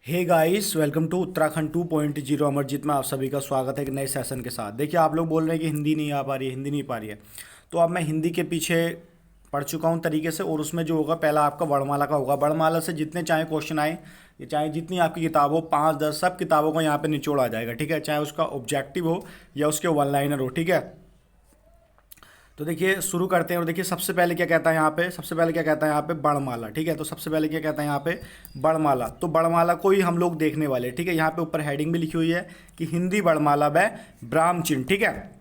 Hey guys, welcome to Uttarakhand 2.0 Amarjeet में आप सभी का स्वागत है एक नए सेशन के साथ। देखिए, आप लोग बोल रहे हैं कि हिंदी नहीं आ पा रही है, हिंदी नहीं पा रही है। तो अब मैं हिंदी के पीछे पढ़ चुका हूँ तरीके से, और उसमें जो होगा पहला आपका वर्णमाला का होगा। वर्णमाला से जितने चाहे क्वेश्चन आए, ये चाहे जितनी आपकी किताब हो, 5 10 सब किताबों का यहाँ पे निचोड़ आ जाएगा। ठीक है, चाहे उसका ऑब्जेक्टिव हो या उसके वन लाइनर हो। ठीक है, तो देखिए शुरू करते हैं। और देखिए सबसे पहले क्या कहता है यहाँ पे, सबसे पहले क्या कहता है यहाँ पे वर्णमाला। ठीक है, तो सबसे पहले क्या कहता है यहाँ पे वर्णमाला। तो वर्णमाला को ही हम लोग देखने वाले हैं। ठीक है, यहाँ पे ऊपर हेडिंग भी लिखी हुई है कि हिंदी वर्णमाला व ब्राह्म चिन्ह। ठीक है,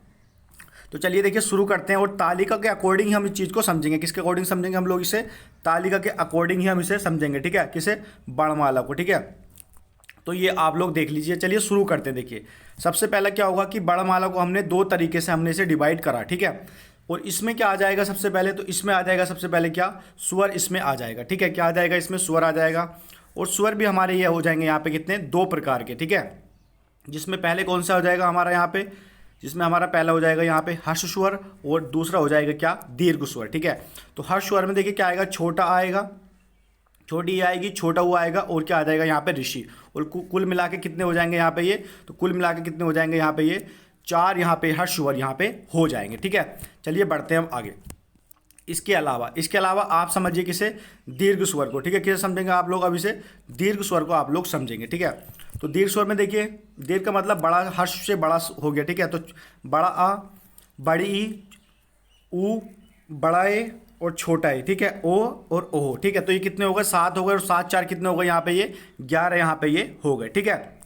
तो चलिए देखिए शुरू करते हैं। और तालिका के अकॉर्डिंग ही हम इस चीज़ को समझेंगे। किसके अकॉर्डिंग समझेंगे हम लोग इसे? तालिका के अकॉर्डिंग ही हम इसे समझेंगे। ठीक है, किसे? वर्णमाला को। ठीक है, तो ये आप लोग देख लीजिए। चलिए शुरू करते हैं। देखिए सबसे पहले क्या होगा कि वर्णमाला को हमने दो तरीके से हमने इसे डिवाइड करा। ठीक है, और इसमें क्या आ जाएगा सबसे पहले? तो इसमें आ जाएगा सबसे पहले क्या? स्वर इसमें आ जाएगा। ठीक है, क्या आ जाएगा? इसमें स्वर आ जाएगा। और स्वर भी हमारे ये हो जाएंगे यहाँ पे कितने? दो प्रकार के। ठीक है, जिसमें पहले कौन सा हो जाएगा हमारा यहाँ पे? जिसमें हमारा पहला हो जाएगा यहाँ पे हर्ष स्वर, और दूसरा हो जाएगा क्या? दीर्घ स्वर। ठीक है, तो हर्ष स्वर में देखिए क्या आएगा? छोटा आएगा, छोटी ई आएगी, छोटा हुआ आएगा, और क्या आ जाएगा यहाँ पे? ऋषि। और कुल मिला के कितने हो जाएंगे यहाँ पे ये? तो कुल मिला के कितने हो जाएंगे यहाँ पे ये? चार यहाँ पे हर्ष स्वर यहाँ पे हो जाएंगे। ठीक है, चलिए बढ़ते हैं हम आगे। इसके अलावा आप समझिए किसे? दीर्घ स्वर को। ठीक है, किसे समझेंगे आप लोग? अब इसे दीर्घ स्वर को आप लोग समझेंगे। ठीक है, तो दीर्घ स्वर में देखिए, दीर्घ का मतलब बड़ा, हर्ष से बड़ा हो गया। ठीक है, तो बड़ा आ, बड़ी ई, ऊ, बड़ा ए और छोटा ए। ठीक है, ओ और ओ। ठीक है, तो ये कितने हो गए? 7 हो गए, और 7 4 कितने हो गए यहाँ पे? ये 11 यहाँ पे ये हो गए। ठीक है,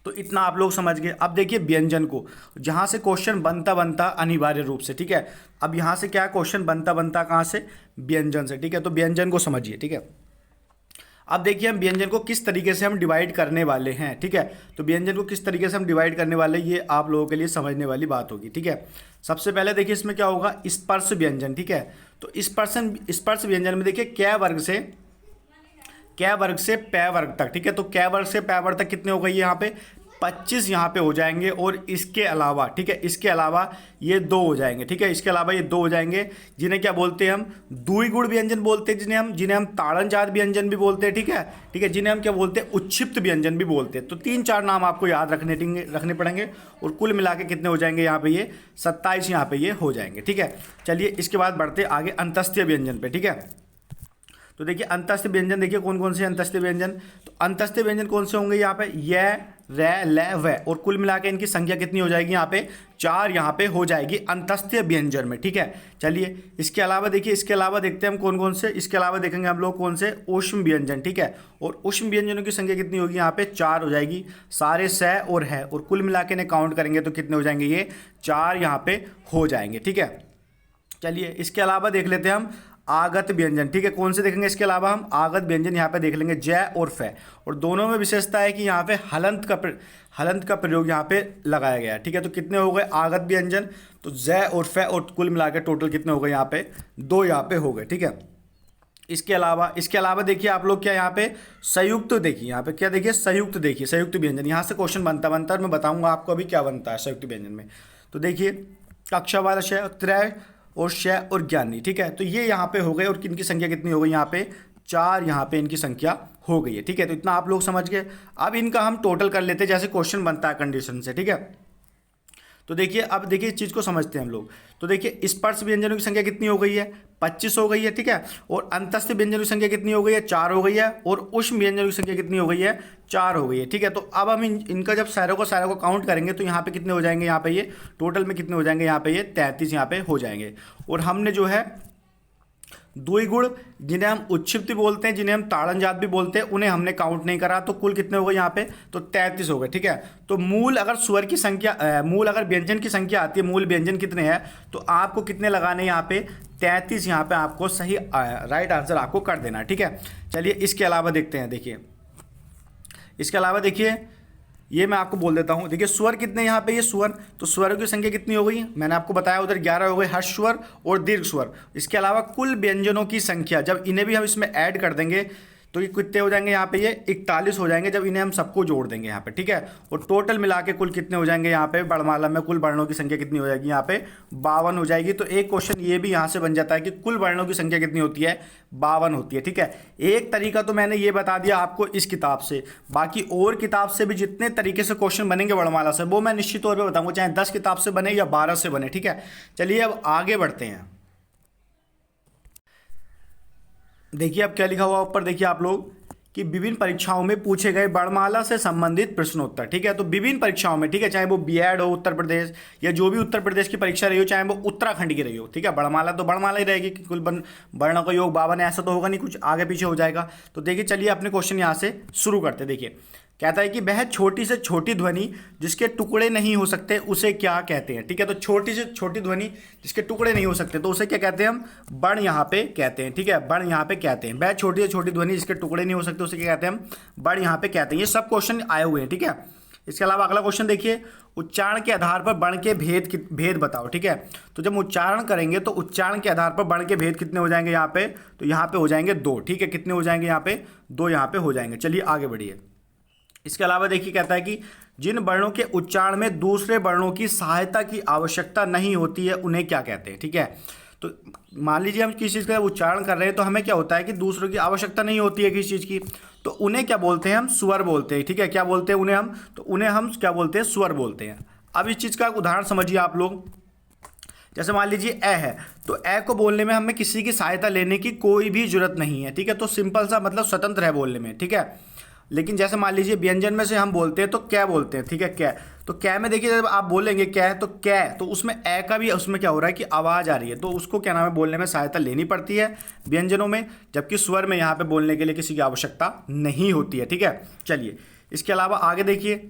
तो इतना आप लोग समझ गए। अब देखिए व्यंजन को, जहाँ से क्वेश्चन बनता बनता अनिवार्य रूप से। ठीक है, अब यहाँ से क्या क्वेश्चन बनता बनता कहाँ से? व्यंजन से। ठीक है, तो व्यंजन को समझिए। ठीक है, अब देखिए हम व्यंजन को किस तरीके से हम डिवाइड करने वाले हैं। ठीक है, तो व्यंजन को किस तरीके से हम डिवाइड करने वाले हैं, ये आप लोगों के लिए समझने वाली बात होगी। ठीक है, सबसे पहले देखिए इसमें क्या होगा? स्पर्श व्यंजन। ठीक है, तो स्पर्श व्यंजन में देखिए कै वर्ग से पै वर्ग तक। ठीक है, तो कै वर्ग से पै वर्ग तक कितने हो गए यहाँ पे? 25 यहाँ पे हो जाएंगे। और इसके अलावा, ठीक है, इसके अलावा ये दो हो जाएंगे। ठीक है, इसके अलावा ये दो हो जाएंगे, जिन्हें क्या बोलते हैं हम? द्विगुण व्यंजन बोलते हैं, जिन्हें हम ताड़नजात व्यंजन भी बोलते हैं। ठीक है, ठीक है, जिन्हें हम क्या बोलते हैं? उच्छिप्त व्यंजन भी बोलते हैं। तो 3 4 नाम आपको याद रखने पड़ेंगे। और कुल मिला के कितने हो जाएंगे यहाँ पे? ये 27 यहाँ पे ये हो जाएंगे। ठीक है, चलिए इसके बाद बढ़ते आगे अंतस्त्य व्यंजन पे। ठीक है, तो देखिए अंतस्थ व्यंजन, देखिए कौन कौन से अंतस्थ व्यंजन? तो अंतस्थ व्यंजन कौन से होंगे यहाँ पे? य, रै, ल, व। और कुल मिला के इनकी संख्या कितनी हो जाएगी यहाँ पे? 4 यहाँ पे हो जाएगी अंतस्थ व्यंजन में। ठीक है, चलिए इसके अलावा देखिए, इसके अलावा देखते हैं हम कौन कौन से। इसके अलावा देखेंगे हम लोग कौन से? ऊष्म व्यंजन। ठीक है, और ऊष्म व्यंजनों की संख्या कितनी होगी यहाँ पे? 4 हो जाएगी, सारे स और है, और कुल मिला के इन्हें काउंट करेंगे तो कितने हो जाएंगे? ये 4 यहाँ पे हो जाएंगे। ठीक है, चलिए इसके अलावा देख लेते हैं हम आगत व्यंजन। ठीक है, कौन से देखेंगे इसके अलावा? हम आगत व्यंजन यहाँ पे देख लेंगे, जय और फै। और दोनों में विशेषता है कि यहाँ पे हलंत का प्रयोग यहाँ पे लगाया गया है। ठीक है, तो कितने हो गए आगत व्यंजन? तो जय और फै, और कुल मिला के टोटल कितने हो गए यहाँ पे? 2 यहाँ पे हो गए। ठीक है, इसके अलावा देखिए आप लोग क्या यहाँ पे? संयुक्त देखिए, यहाँ पे क्या देखिए? संयुक्त देखिए, संयुक्त व्यंजन। यहाँ से क्वेश्चन बनता बनता और मैं बताऊंगा आपको अभी क्या बनता है संयुक्त व्यंजन में। तो देखिए कक्षा वाला शय, त्रय और शय और ज्ञानी। ठीक है, तो ये यहाँ पे हो गए, और इनकी संख्या कितनी हो गई यहाँ पे? 4 यहाँ पे इनकी संख्या हो गई है। ठीक है, तो इतना आप लोग समझ गए। अब इनका हम टोटल कर लेते हैं जैसे क्वेश्चन बनता है कंडीशन से। ठीक है, तो देखिए अब देखिए इस चीज़ को समझते हैं हम लोग। तो देखिए स्पर्श व्यंजनों की संख्या कितनी हो गई है? 25 हो गई है। ठीक है, और अंतस्थ व्यंजनों की संख्या कितनी हो गई है? 4 हो गई है। और ऊष्म व्यंजनों की संख्या कितनी हो गई है? 4 हो गई है। ठीक है, तो अब हम इनका जब सारों को काउंट करेंगे तो यहाँ पे कितने हो जाएंगे? यहाँ पे ये टोटल में कितने हो जाएंगे? यहाँ पे ये 33 यहाँ पे हो जाएंगे। और हमने जो है द्विगुण, जिन्हें हम उच्छिप्त बोलते हैं, जिन्हें हम ताड़नजात भी बोलते हैं, उन्हें हमने काउंट नहीं करा। तो कुल कितने हो गए यहाँ पे? तो 33 हो गए। ठीक है, तो मूल अगर स्वर की संख्या मूल अगर व्यंजन की संख्या आती है, मूल व्यंजन कितने हैं, तो आपको कितने लगाने यहाँ पे? 33 यहाँ पे आपको सही राइट आंसर आपको कर देना है। ठीक है, चलिए इसके अलावा देखते हैं। देखिए इसके अलावा देखिए, ये मैं आपको बोल देता हूँ। देखिए स्वर कितने यहाँ पे? ये स्वर, तो स्वरों की संख्या कितनी हो गई? मैंने आपको बताया उधर 11 हो गए, हर्ष स्वर और दीर्घ स्वर। इसके अलावा कुल व्यंजनों की संख्या, जब इन्हें भी हम इसमें ऐड कर देंगे, तो ये कितने हो जाएंगे यहाँ पे, ये 41 हो जाएंगे जब इन्हें हम सबको जोड़ देंगे यहाँ पे, ठीक है। और टोटल मिला के कुल कितने हो जाएंगे यहाँ पे, वर्णमाला में कुल वर्णों की संख्या कितनी हो जाएगी यहाँ पे, 52 हो जाएगी। तो एक क्वेश्चन ये भी यहाँ से बन जाता है कि कुल वर्णों की संख्या कितनी होती है, 52 होती है, ठीक है। एक तरीका तो मैंने ये बता दिया आपको इस किताब से, बाकी और किताब से भी जितने तरीके से क्वेश्चन बनेंगे वर्णमाला से वो मैं निश्चित तौर पर बताऊंगा, चाहे 10 किताब से बने या 12 से बने, ठीक है। चलिए अब आगे बढ़ते हैं। देखिए अब क्या लिखा हुआ ऊपर, देखिए आप लोग कि विभिन्न परीक्षाओं में पूछे गए वर्णमाला से संबंधित प्रश्नोत्तर, ठीक है। तो विभिन्न परीक्षाओं में, ठीक है, चाहे वो बीएड हो उत्तर प्रदेश या जो भी उत्तर प्रदेश की परीक्षा रही हो, चाहे वो उत्तराखंड की रही हो, ठीक है, वर्णमाला तो वर्णमाला ही रहेगी कि कुल वर्णों का योग 52 ऐसा तो होगा नहीं, कुछ आगे पीछे हो जाएगा। तो देखिए चलिए अपने क्वेश्चन यहाँ से शुरू करते। देखिए कहता है कि वह छोटी से छोटी ध्वनि जिसके टुकड़े नहीं हो सकते उसे क्या कहते हैं, ठीक है। तो छोटी से छोटी ध्वनि जिसके टुकड़े नहीं हो सकते तो उसे क्या कहते हैं, हम वर्ण यहाँ पे कहते हैं, ठीक है, वर्ण यहाँ पे कहते हैं। वह छोटी से छोटी ध्वनि जिसके टुकड़े नहीं हो सकते उसे क्या कहते हैं, हम वर्ण यहाँ पे कहते हैं। ये सब क्वेश्चन आए हुए हैं, ठीक है। इसके अलावा अगला क्वेश्चन देखिए, उच्चारण के आधार पर वर्ण के भेद बताओ, ठीक है। तो जब उच्चारण करेंगे तो उच्चारण के आधार पर वर्ण के भेद कितने हो जाएंगे यहाँ पे, तो यहाँ पे हो जाएंगे 2, ठीक है। कितने हो जाएंगे यहाँ पे, 2 यहाँ पे हो जाएंगे। चलिए आगे बढ़िए। इसके अलावा देखिए कहता है कि जिन वर्णों के उच्चारण में दूसरे वर्णों की सहायता की आवश्यकता नहीं होती है उन्हें क्या कहते हैं, ठीक है। तो मान लीजिए हम किसी चीज़ का उच्चारण कर रहे हैं तो हमें क्या होता है कि दूसरों की आवश्यकता नहीं होती है किसी चीज़ की, तो उन्हें क्या बोलते हैं, हम स्वर बोलते हैं, ठीक है। क्या बोलते हैं उन्हें हम, तो उन्हें हम क्या बोलते हैं, स्वर बोलते हैं। अब इस चीज़ का उदाहरण समझिए आप लोग। जैसे मान लीजिए ए है, तो ए को बोलने में हमें किसी की सहायता लेने की कोई भी जरूरत नहीं है, ठीक है। तो सिंपल सा मतलब स्वतंत्र है बोलने में, ठीक है। लेकिन जैसे मान लीजिए व्यंजन में से हम बोलते हैं तो क्या बोलते हैं, ठीक है, क्या। तो क्या में देखिए जब आप बोलेंगे क्या है तो क्या, तो उसमें ए का भी उसमें क्या हो रहा है कि आवाज़ आ रही है, तो उसको क्या नाम है, बोलने में सहायता लेनी पड़ती है व्यंजनों में, जबकि स्वर में यहाँ पे बोलने के लिए किसी की आवश्यकता नहीं होती है, ठीक है। चलिए इसके अलावा आगे देखिए,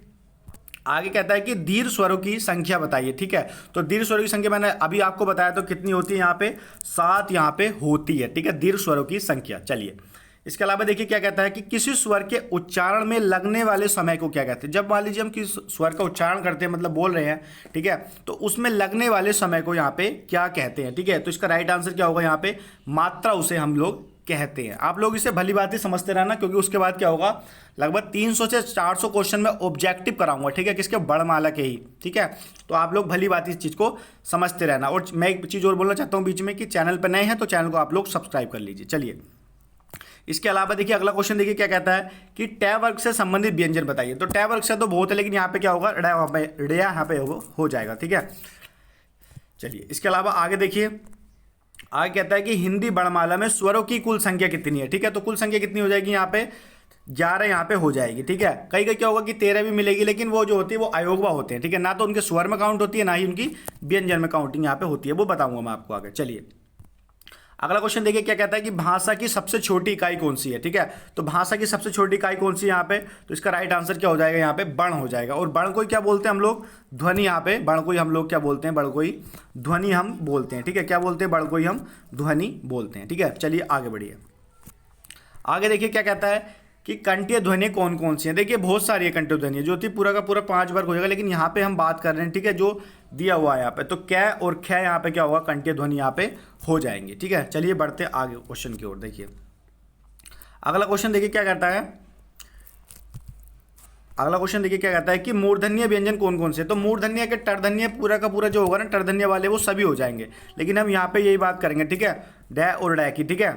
आगे कहता है कि दीर्घ स्वरों की संख्या बताइए, ठीक है। तो दीर्घ स्वरों की संख्या मैंने अभी आपको बताया तो कितनी होती है यहाँ पे, 7 यहाँ पे होती है, ठीक है, दीर्घ स्वरों की संख्या। चलिए इसके अलावा देखिए क्या कहता है कि किसी स्वर के उच्चारण में लगने वाले समय को क्या कहते हैं। जब मान लीजिए हम किस स्वर का उच्चारण करते हैं, मतलब बोल रहे हैं, ठीक है, तो उसमें लगने वाले समय को यहाँ पे क्या कहते हैं, ठीक है। तो इसका राइट आंसर क्या होगा यहाँ पे, मात्रा उसे हम लोग कहते हैं। आप लोग इसे भली बात ही समझते रहना, क्योंकि उसके बाद क्या होगा, लगभग 300 से 400 क्वेश्चन में ऑब्जेक्टिव कराऊंगा, ठीक है, किसके, वर्णमाला के ही, ठीक है। तो आप लोग भली बात इस चीज़ को समझते रहना। और मैं एक चीज़ और बोलना चाहता हूँ बीच में कि चैनल पर नए हैं तो चैनल को आप लोग सब्सक्राइब कर लीजिए। चलिए इसके अलावा देखिए अगला क्वेश्चन देखिए क्या कहता है कि टै वर्ग से संबंधित व्यंजन बताइए। तो टै वर्ग से तो बहुत है, लेकिन यहाँ पे क्या होगा, ड़े यहाँ पे हो जाएगा, ठीक है। चलिए इसके अलावा आगे देखिए, आगे कहता है कि हिंदी वर्णमाला में स्वरों की कुल संख्या कितनी है, ठीक है। तो कुल संख्या कितनी हो जाएगी यहाँ पे, 11 यहाँ पे हो जाएगी, ठीक है। कई कई क्या होगा कि 13 भी मिलेगी, लेकिन वो जो होती है वो अयोगवा होते हैं, ठीक है, ना तो उनके स्वर में काउंट होती है ना ही उनकी व्यंजन में काउंटिंग यहाँ पे होती है, वो बताऊंगा मैं आपको आगे। चलिए अगला क्वेश्चन देखिए क्या कहता है कि भाषा की सबसे छोटी इकाई कौन सी है, ठीक है। तो भाषा की सबसे छोटी इकाई कौन सी है यहाँ पे, तो इसका राइट आंसर क्या हो जाएगा यहाँ पे, वर्ण हो जाएगा। और वर्ण को क्या बोलते हैं हम लोग, ध्वनि। यहाँ पे वर्ण को ही हम लोग क्या बोलते हैं, वर्ण को ही ध्वनि हम बोलते हैं, ठीक है। क्या बोलते हैं, वर्ण को ही हम ध्वनि बोलते हैं, ठीक है। चलिए आगे बढ़िए। आगे देखिए क्या कहता है कि कंठीय ध्वनि कौन कौन सी है। देखिए बहुत सारी है कंठीय ध्वनि, जो थी पूरा का पूरा 5 वर्ग हो जाएगा, लेकिन यहाँ पे हम बात कर रहे हैं, ठीक है, जो दिया हुआ है यहाँ पे। तो कै और ख यहाँ पे क्या होगा, कंठीय ध्वनि यहाँ पे हो जाएंगे, ठीक है। चलिए बढ़ते आगे क्वेश्चन की ओर। देखिए अगला क्वेश्चन देखिए क्या कहता है, अगला क्वेश्चन देखिए क्या कहता है कि मूर्धन्य व्यंजन कौन कौन से। तो मूर्धन्य के टर्धन्य पूरा का पूरा जो होगा ना, टर्धन्य वाले वो सभी हो जाएंगे, लेकिन हम यहाँ पे यही बात करेंगे, ठीक है, डै और डै की, ठीक है,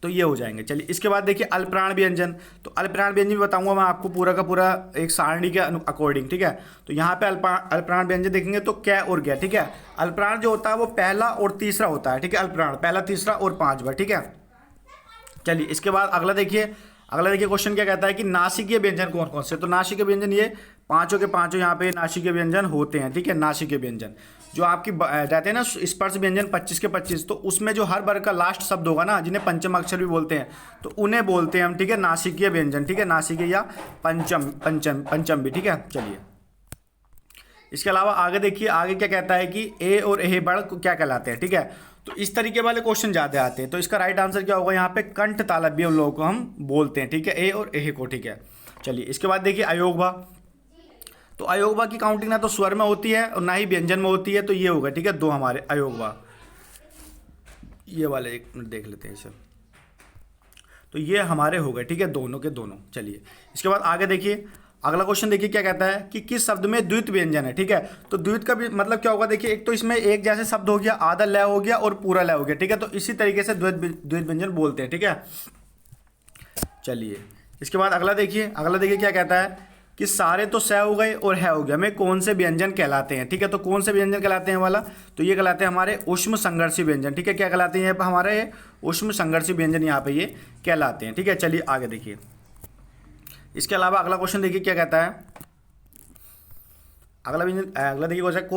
तो ये हो जाएंगे। चलिए इसके बाद देखिए अल्पप्राण व्यंजन। तो अल्पप्राण व्यंजन भी बताऊंगा मैं आपको पूरा का पूरा एक सारणी के अकॉर्डिंग, ठीक है। तो यहाँ पे अल्पप्राण व्यंजन देखेंगे तो कै और गै, ठीक है। अल्पप्राण जो होता है वो पहला और तीसरा होता है, ठीक है, अल्पप्राण पहला, तीसरा और 5 बार, ठीक है। चलिए इसके बाद अगला देखिए, अगला देखिए क्वेश्चन क्या कहता है कि नासिकीय व्यंजन कौन कौन से। तो नासिकीय व्यंजन ये पांचों के पांचों यहाँ पे नासिकीय व्यंजन होते हैं, ठीक है। नासिकीय व्यंजन जो आपकी रहते हैं ना स्पर्श व्यंजन 25 के 25, तो उसमें जो हर वर्ग का लास्ट शब्द होगा ना, जिन्हें पंचम अक्षर भी बोलते हैं, तो उन्हें बोलते हैं हम, ठीक है, नासिकीय व्यंजन, ठीक है, नासिकीय या पंचम भी, ठीक है। चलिए इसके अलावा आगे देखिए, आगे क्या कहता है कि ए और एह वर्ण क्या कहलाते हैं, ठीक है। तो इस तरीके वाले क्वेश्चन ज़्यादा आते हैं, तो इसका राइट आंसर क्या होगा यहाँ पे, कंठ तालव्य उन लोगों को हम बोलते हैं, ठीक है, ए और एह को, ठीक है। चलिए इसके बाद देखिए अयोगवा। तो अयोगवा की काउंटिंग ना तो स्वर में होती है और ना ही व्यंजन में होती है, तो ये होगा, ठीक है, 2 हमारे अयोगवा। ये वाले एक मिनट देख लेते हैं इसे। तो ये हमारे हो गए, ठीक है, दोनों के दोनों। चलिए इसके बाद आगे देखिए, अगला क्वेश्चन देखिए क्या कहता है कि किस शब्द में द्वित व्यंजन है, ठीक है। तो द्वित का भी मतलब क्या होगा, देखिए एक तो इसमें एक जैसे शब्द हो गया, आधा लय हो गया और पूरा लय हो गया, ठीक है। तो इसी तरीके से द्वित व्यंजन बोलते हैं, ठीक है। चलिए इसके बाद अगला देखिए, क्या कहता है कि सारे तो स हो गए और है हो गया, में कौन से व्यंजन कहलाते हैं, ठीक है। तो कौन से व्यंजन कहलाते हैं वाला, तो ये कहलाते हैं हमारे ऊष्म संघर्षी व्यंजन, ठीक है। क्या कहलाते हैं हमारे ऊष्म संघर्षी व्यंजन यहाँ पे ये कहलाते हैं, ठीक है। चलिए आगे देखिए, इसके अलावा अगला क्वेश्चन देखिए क्या कहता है। अगला देखिए क्वेश्चन,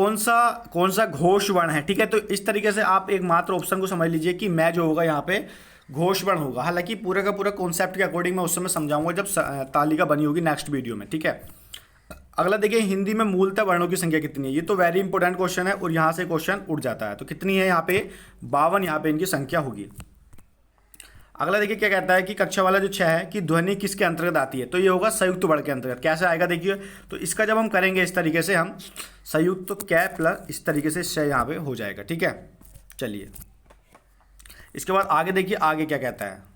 कौन सा घोष वर्ण है, ठीक है। तो इस तरीके से आप एक मात्र ऑप्शन को समझ लीजिए कि मैं जो होगा यहाँ पे घोष वर्ण होगा। हालांकि पूरे का पूरा कॉन्सेप्ट के अकॉर्डिंग मैं उस समय समझाऊंगा जब तालिका बनी होगी नेक्स्ट वीडियो में, ठीक है। अगला देखिए, हिंदी में मूलतः वर्णों की संख्या कितनी है। ये तो वेरी इंपॉर्टेंट क्वेश्चन है और यहाँ से क्वेश्चन उठ जाता है। तो कितनी है यहाँ पे, 52 यहाँ पे इनकी संख्या होगी। अगला देखिए क्या कहता है कि कक्षा वाला जो 6 है कि ध्वनि किसके अंतर्गत आती है। तो ये होगा संयुक्त वर्ण के अंतर्गत। कैसे आएगा देखिए, तो इसका जब हम करेंगे इस तरीके से, हम संयुक्त तो कै प्लस इस तरीके से 6 यहाँ पे हो जाएगा, ठीक है। चलिए इसके बाद आगे देखिए, आगे क्या कहता है।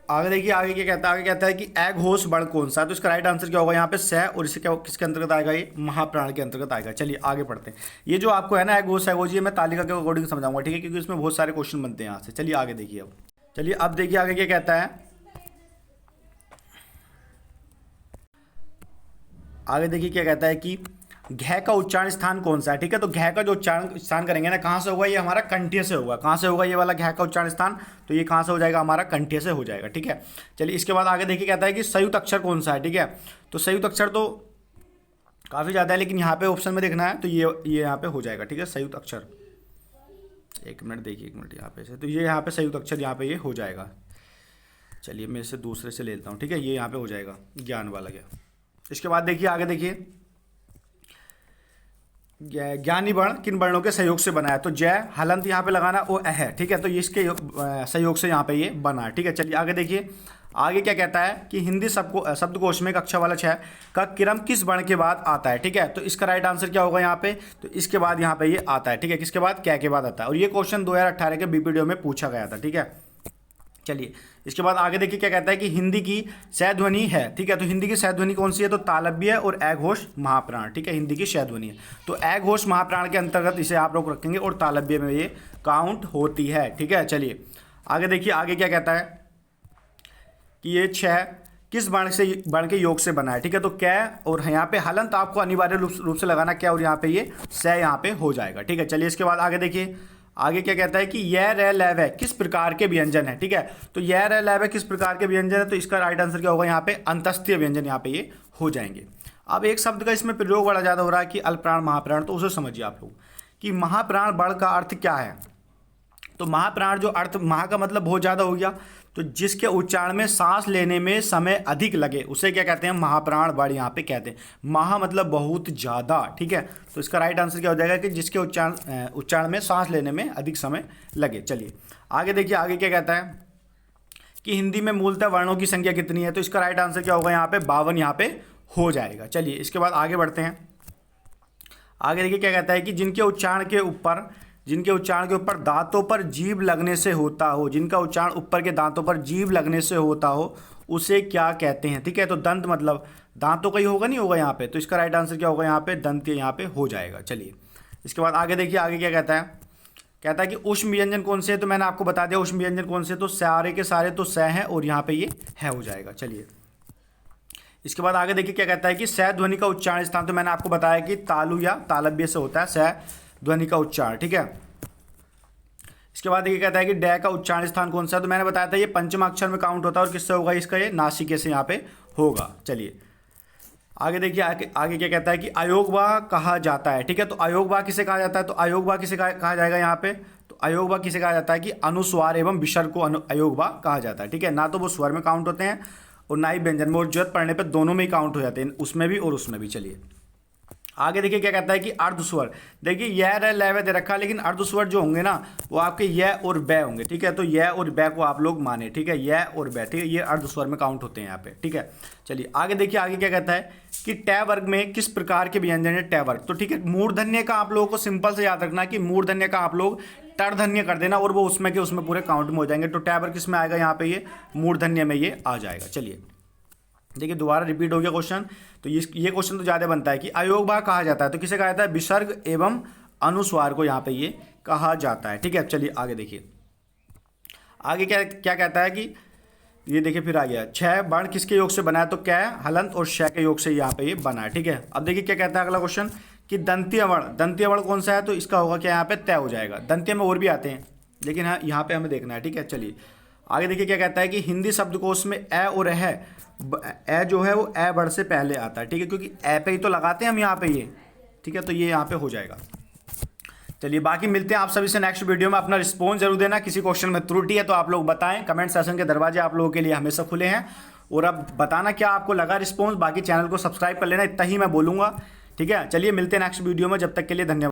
आगे देखिए आगे क्या कहता है। आगे कहता है कि अघोष वर्ण कौन सा है। तो इसका राइट आंसर क्या होगा यहाँ पे, स, और इसे क्या किसके अंतर्गत आएगा, ये महाप्राण के अंतर्गत आएगा। चलिए आगे पढ़ते हैं। ये जो आपको है ना अघोष ये मैं तालिका के अकॉर्डिंग समझाऊंगा, ठीक है, क्योंकि इसमें बहुत सारे क्वेश्चन बनते हैं यहाँ से। चलिए आगे देखिए अब, चलिए अब देखिए आगे क्या कहता है। आगे देखिए क्या कहता है कि घ का उच्चारण स्थान कौन सा है, ठीक है। तो घ का जो उच्चारण स्थान करेंगे ना, कहाँ से होगा, ये हमारा कंठ्य से होगा। कहाँ से होगा ये वाला घ का उच्चारण स्थान, तो ये कहाँ से हो जाएगा, हमारा कंठ्य से हो जाएगा, ठीक है। चलिए इसके बाद आगे देखिए कहता है कि संयुक्त अक्षर कौन सा है, ठीक है। तो संयुक्त अक्षर तो काफ़ी ज़्यादा है, लेकिन यहाँ पे ऑप्शन में देखना है तो ये यहाँ पे हो जाएगा, ठीक है। संयुक्त अक्षर, एक मिनट देखिए, एक मिनट यहाँ पे से, तो ये यहाँ पे संयुक्त अक्षर यहाँ पे ये हो जाएगा। चलिए मैं इसे दूसरे से लेता हूँ, ठीक है। ये यहाँ पे हो जाएगा, ज्ञान वाला गया। इसके बाद देखिए आगे देखिए, ज्ञानी वर्ण किन वर्णों के सहयोग से बना है। तो जय हलंत यहाँ पे लगाना वो है, ठीक है। तो इसके सहयोग से यहाँ पे ये बना है, ठीक है। चलिए आगे देखिए, आगे क्या कहता है कि हिंदी शब्दकोश में कक्षा वाला 6 का क्रम किस वर्ण के बाद आता है, ठीक है। तो इसका राइट आंसर क्या होगा यहाँ पे, तो इसके बाद यहाँ पे ये आता है, ठीक है। किसके बाद, क्या के बाद आता है। और ये क्वेश्चन 2018 के बीपीडीओ में पूछा गया था, ठीक है। चलिए इसके बाद आगे देखिए क्या कहता है कि हिंदी की सहध्वनि है, ठीक है। तो हिंदी की सहध्वनि कौन सी है, तो तालव्य और अघोष महाप्राण, ठीक है। हिंदी की सहध्वनि है तो अघोष महाप्राण के अंतर्गत इसे आप लोग रखेंगे और तालव्य में ये काउंट होती है, ठीक है। चलिए आगे देखिए, आगे क्या कहता है कि ये 6 किस वर्ण के योग से बना है, ठीक है। तो कै और यहाँ पे हलंत आपको अनिवार्य रूप से लगाना, क्या और यहाँ पे ये स यहाँ पे हो जाएगा, ठीक है। चलिए इसके बाद आगे देखिए, आगे क्या कहता है कि यह रे लैव है किस प्रकार के व्यंजन है, ठीक है। तो यह रे लैव है किस प्रकार के व्यंजन है, तो इसका राइट आंसर क्या होगा यहाँ पे, अंतस्थिय व्यंजन यहाँ पे ये हो जाएंगे। अब एक शब्द का इसमें प्रयोग बड़ा ज़्यादा हो रहा है कि अल्पप्राण महाप्राण, तो उसे समझिए आप लोग कि महाप्राण बड़ का अर्थ क्या है। तो महाप्राण जो अर्थ, महा का मतलब बहुत ज़्यादा हो गया, तो जिसके उच्चारण में सांस लेने में समय अधिक लगे उसे क्या कहते हैं, महाप्राण बड़ यहाँ पे कहते हैं। महा मतलब बहुत ज़्यादा, ठीक है। तो इसका राइट आंसर क्या हो जाएगा कि जिसके उच्चारण में सांस लेने में अधिक समय लगे। चलिए आगे देखिए, आगे क्या कहता है कि हिंदी में मूलतः वर्णों की संख्या कितनी है। तो इसका राइट आंसर क्या होगा यहाँ पे, 52 यहाँ पे हो जाएगा। चलिए इसके बाद आगे बढ़ते हैं। आगे देखिए क्या कहता है कि जिनके उच्चारण के ऊपर दांतों पर जीभ लगने से होता हो, जिनका उच्चारण ऊपर के दांतों पर जीभ लगने से होता हो उसे क्या कहते हैं, ठीक है। तो दंत मतलब दांतों का ही होगा, नहीं होगा यहाँ पे। तो इसका राइट आंसर क्या होगा यहाँ पे, दंत यहाँ पे हो जाएगा। चलिए इसके बाद आगे देखिए, आगे क्या कहता है कि ऊष्म व्यंजन कौन से है। तो मैंने आपको बता दिया ऊष्म व्यंजन कौन से, तो सारे के सारे तो स हैं और यहाँ पे ये है हो जाएगा। चलिए इसके बाद आगे देखिए क्या कहता है कि स ध्वनि का उच्चारण स्थान, तो मैंने आपको बताया कि तालु या तालव्य से होता है स ध्वनि का उच्चारण, ठीक है। इसके बाद ये कहता है कि डै का उच्चारण स्थान कौन सा है। तो मैंने बताया था ये पंचम अक्षर में काउंट होता है और किससे होगा, इसका ये नासिके से यहाँ पे होगा। चलिए आगे देखिए, आगे क्या कहता है कि अयोगवा कहा जाता है, ठीक है। तो अयोगवा किसे कहा जाता है, तो अयोगवा किसे कहा जाएगा यहाँ पे, तो अयोगवा किसे कहा जाता है कि अनुस्वार एवं विसर्ग को अयोगवा कहा जाता है, ठीक है। ना तो वो स्वर में काउंट होते हैं और ना ही व्यंजन में, और जरूरत पड़ने पर दोनों में ही काउंट हो जाते हैं, उसमें भी और उसमें भी। चलिए आगे देखिए क्या कहता है कि अर्धस्वर। देखिए यह रे लय वे दे रखा है, लेकिन अर्धस्वर जो होंगे ना वो आपके यह और बै होंगे, ठीक है। तो यह और बै को आप लोग माने, ठीक है, यह और बै, ठीक है, ये अर्धस्वर में काउंट होते हैं यहाँ पे, ठीक है। चलिए आगे देखिए, आगे क्या कहता है कि टै वर्ग में किस प्रकार के व्यंजन है टै वर्ग। तो ठीक है, मूर्धन्य का आप लोगों को सिंपल से याद रखना कि मूर्धन्य का आप लोग टर्धन्य कर देना और वो उसमें के उसमें पूरे काउंट में हो जाएंगे। तो टै वर्ग किस में आएगा, यहाँ पे ये मूर्धन्य में ये आ जाएगा। चलिए देखिए दोबारा रिपीट हो गया क्वेश्चन। तो ये क्वेश्चन तो ज़्यादा बनता है कि अयोग भाग कहा जाता है, तो किसे कहा जाता है, विसर्ग एवं अनुस्वार को यहाँ पे ये कहा जाता है, ठीक है। चलिए आगे देखिए, आगे क्या क्या कहता है कि ये देखिए फिर आ गया, छह वर्ण किसके योग से बना है, तो कै हलंत और शय के योग से यहाँ पे ये बना है, ठीक है। अब देखिए क्या कहता है अगला क्वेश्चन कि दंतीय वर्ण, दंतीय वर्ण कौन सा है, तो इसका होगा क्या, यहाँ पे तय हो जाएगा। दंतीय में और भी आते हैं, लेकिन हाँ यहाँ पे हमें देखना है, ठीक है। चलिए आगे देखिए क्या कहता है कि हिंदी शब्दकोश में ए और है, ए जो है वो ए वर्ड से पहले आता है, ठीक है, क्योंकि ए पे ही तो लगाते हैं हम यहाँ पे ये, ठीक है। तो ये यहाँ पे हो जाएगा। चलिए बाकी मिलते हैं आप सभी से नेक्स्ट वीडियो में। अपना रिस्पॉन्स जरूर देना, किसी क्वेश्चन में त्रुटि है तो आप लोग बताएं। कमेंट सेशन के दरवाजे आप लोगों के लिए हमेशा खुले हैं। और अब बताना क्या आपको लगा रिस्पॉन्स। बाकी चैनल को सब्सक्राइब कर लेना, इतना ही मैं बोलूँगा, ठीक है। चलिए मिलते हैं नेक्स्ट वीडियो में, जब तक के लिए धन्यवाद।